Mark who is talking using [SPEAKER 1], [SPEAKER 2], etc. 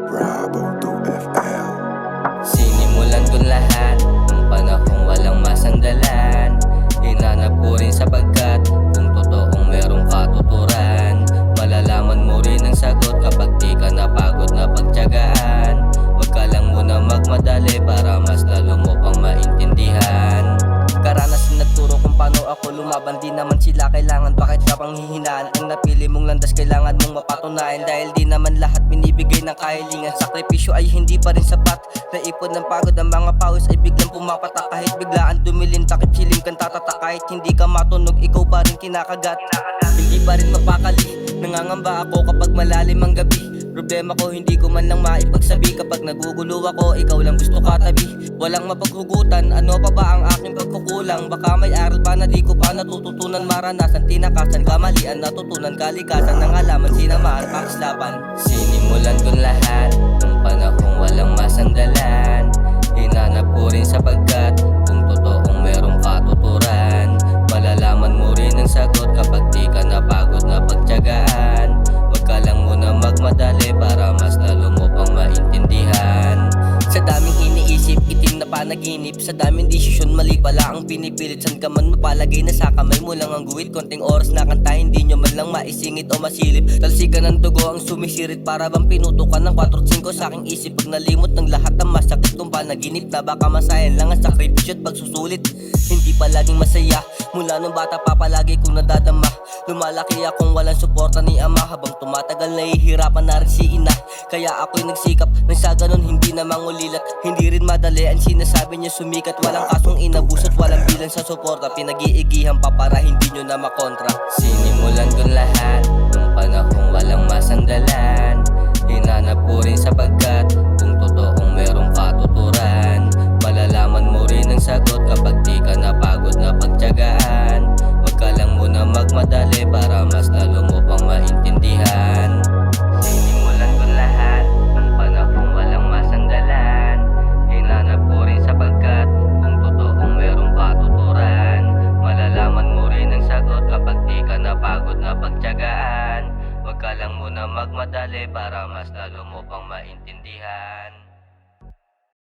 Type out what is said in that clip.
[SPEAKER 1] Bravo to FL.
[SPEAKER 2] Sinimulan ko lahat nung panahong walang masandalan. Hinanap ko rin sapagkat kung totoong merong katuturan, malalaman mo rin ang sagot kapag di ka napagod na pagtiyagaan. Huwag ka lang muna magmadali para mas lalo mo pang maintindihan. Karanasan nagturo kung paano ako lumaban. Di naman sila kailangan, bakit ka pang hihinaan? Ang napili mong landas kailangan mong mapatunayan. Dahil di naman lahat binibigay ng kahilingan. Sakripisyo ay hindi pa rin sapat. Naipon ng pagod ang mga pawis ay biglang pumapatak. Kahit biglaan dumilin, takip silim kang tatata. Kahit hindi ka matunog, ikaw pa rin kinakagat. Hindi pa rin mapakali, nangangamba ako kapag malalim ang gabi. Problema ko hindi ko man lang maipagsabi. Kapag nagugulo ako, ikaw lang gusto katabi. Walang mapaghugutan, ano pa ba ang aking pagkukulang? Baka may aral pa na di ko pa natututunan. Maranasan, tinakasan, kamalian, natutunan, kalikasan ng halaman, sinamahan, pakislapan. Sinimulan ko lahat nung panahong walang masandalan. Hinanap ko rin sapagkat kung totoong merong katuturan, malalaman mo rin ang sagot kapag di ka napagod na pagtiyagaan. Huwag ka lang muna magmadali para mas lalo mo pang maintindihan. Sa daming iniisip, itim na panaginip. Sa daming desisyon, mali pala ang pinipilit. San ka man mapalagay na sa kamay mo lang ang guwit. Konting oras na kanta, hindi nyo man lang maisingit o masilip. Talsikan ng dugo ang sumisirit, para bang pinutukan ng 4-5 sa aking isip. Pag nalimot ng lahat ang masakit kong panaginip, na baka masayan lang ang sakripisyo at pagsusulit. Hindi palaging masaya, mula nung bata pa palagi kong nadadama. Lumalaki akong walang suporta ni ama. Habang tumatagal nahihirapan na rin si ina. Kaya ako'y nagsikap nang sa ganun hindi na mangulilat. Hindi rin madali ang sinasabi niya sumikat. Walang kasong inabusot, walang bilang sa suporta. Pinag-iigihan pa para hindi nyo na makontra. Sinimulan ko lahat nung panahong walang masandalan. Hinanap ko rin sapagkat kung totoong merong katuturan, malalaman mo rin ang sagot kapag di ka napagod na pagtiyagaan. Huwag ka lang muna magmadali para mas lalo mo pang maintindihan. Sinimulan ko lahat nung panahong walang masandalan. Hinanap ko rin sapagkat kung totoong merong katuturan, malalaman mo rin ang sagot kapag di ka napagod na pagtiyagaan. Huwag ka lang muna magmadali para mas lalo mo pang maintindihan.